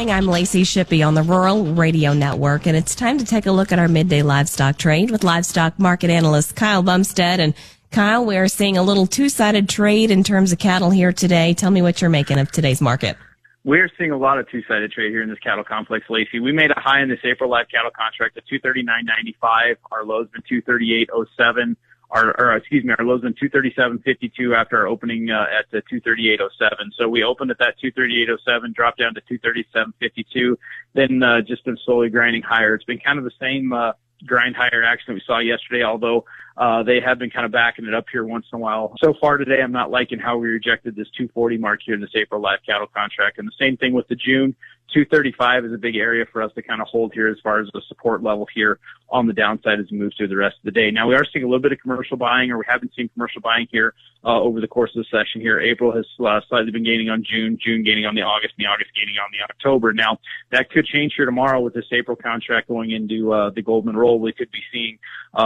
I'm Lacey Shippey on the Rural Radio Network, and it's time to take a look at our midday livestock trade with livestock market analyst Kyle Bumsted. And Kyle, we are seeing a little two-sided trade in terms of cattle here today. Tell me what you're making of today's market. We're seeing a lot of two-sided trade here in this cattle complex, Lacey. We made a high in this April live cattle contract at $239.95. Our low's been $238.07. Our low's been $237.52 after our opening at the $238.07. So we opened at that $238.07, dropped down to $237.52, then just been slowly grinding higher. It's been kind of the same grind higher action that we saw yesterday, although they have been kind of backing it up here once in a while. So far today, I'm not liking how we rejected this 240 mark here in this April live cattle contract. And the same thing with the June. 235 is a big area for us to kind of hold here as far as the support level here on the downside as we move through the rest of the day. Now, we are seeing a little bit of commercial buying, or we haven't seen commercial buying here over the course of the session here. April has slightly been gaining on June gaining on the August, and the August gaining on the October. Now, that could change here tomorrow with this April contract going into the Goldman roll. We could be seeing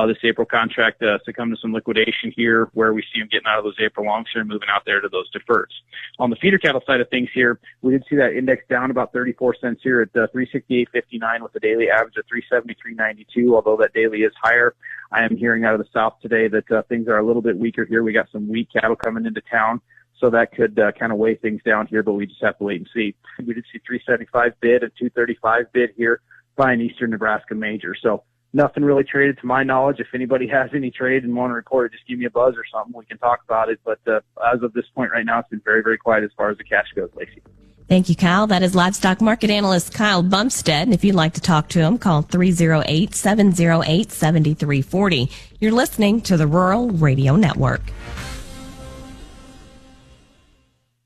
this April contract succumb to some liquidation here, where we see them getting out of those April longs here and moving out there to those deferreds. On the feeder cattle side of things here, we did see that index down about 34 cents here at 368.59 with the daily average of 373.92. Although that daily is higher, I am hearing out of the south today that things are a little bit weaker here. We got some weak cattle coming into town, so that could kind of weigh things down here, but we just have to wait and see. We did see 375 bid and 235 bid here by an Eastern Nebraska major. So nothing really traded to my knowledge. If anybody has any trade and want to record it, just give me a buzz or something. We can talk about it. But as of this point right now, it's been very, very quiet as far as the cash goes, Lacey. Thank you, Kyle. That is livestock market analyst Kyle Bumsted. And if you'd like to talk to him, call 308-708-7340. You're listening to the Rural Radio Network.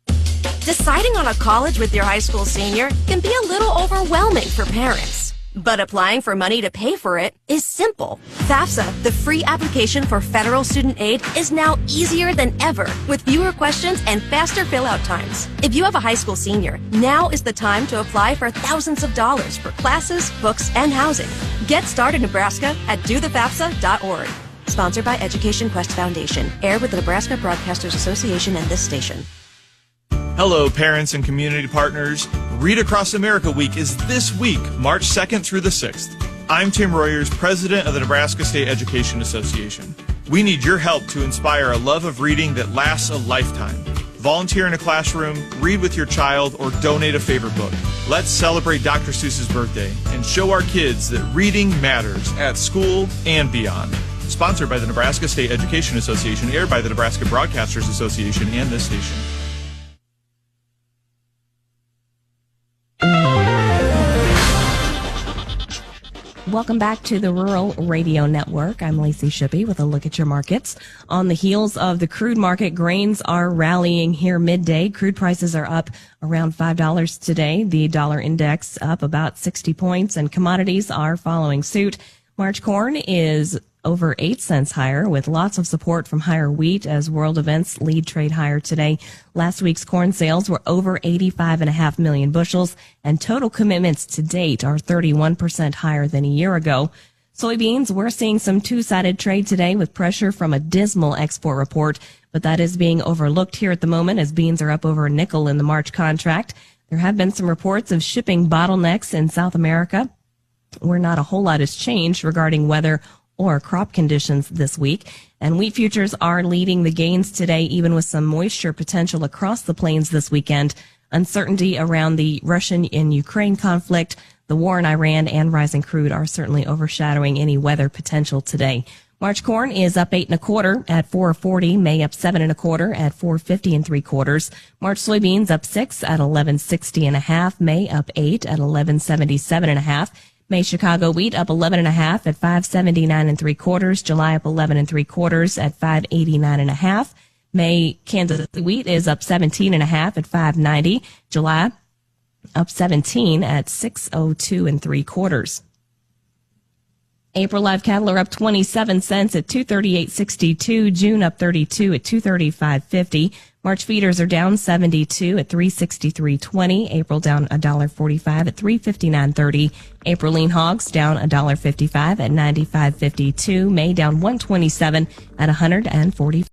Deciding on a college with your high school senior can be a little overwhelming for parents. But applying for money to pay for it is simple. FAFSA, the free application for federal student aid, is now easier than ever with fewer questions and faster fill-out times. If you have a high school senior, now is the time to apply for thousands of dollars for classes, books, and housing. Get started, Nebraska, at dothefafsa.org. Sponsored by Education Quest Foundation. Aired with the Nebraska Broadcasters Association and this station. Hello, parents and community partners. Read Across America Week is this week, March 2nd through the 6th. I'm Tim Royers, president of the Nebraska State Education Association. We need your help to inspire a love of reading that lasts a lifetime. Volunteer in a classroom, read with your child, or donate a favorite book. Let's celebrate Dr. Seuss's birthday and show our kids that reading matters at school and beyond. Sponsored by the Nebraska State Education Association, aired by the Nebraska Broadcasters Association and this station. Welcome back to the Rural Radio Network. I'm Lacey Shippey with a look at your markets. On the heels of the crude market, grains are rallying here midday. Crude prices are up around $5 today. The dollar index up about 60 points, and commodities are following suit. March corn is over 8 cents higher, with lots of support from higher wheat as world events lead trade higher today. Last week's corn sales were over 85.5 million bushels, and total commitments to date are 31% higher than a year ago. Soybeans, we're seeing some two-sided trade today with pressure from a dismal export report, but that is being overlooked here at the moment as beans are up over a nickel in the March contract. There have been some reports of shipping bottlenecks in South America, where not a whole lot has changed regarding weather or crop conditions this week. And wheat futures are leading the gains today, even with some moisture potential across the plains this weekend. Uncertainty around the Russian and Ukraine conflict, the war in Iran, and rising crude are certainly overshadowing any weather potential today. March corn is up 8 1/4 at $4.40. May up 7 1/4 at $4.50 3/4. March soybeans up 6 at $11.60 1/2. May up 8 at $11.77 1/2. May Chicago wheat up 11 1/2 at $5.79 3/4. July up 11 3/4 at $5.89 1/2. May Kansas wheat is up 17 1/2 at $5.90. July up 17 at $6.02 3/4. April live cattle are up 27 cents at $238.62. June up 32 at $235.50. March feeders are down 72 at $363.20. April down $1.45 at $359.30. April lean hogs down $1.55 at $95.52. May down $1.27 at $140.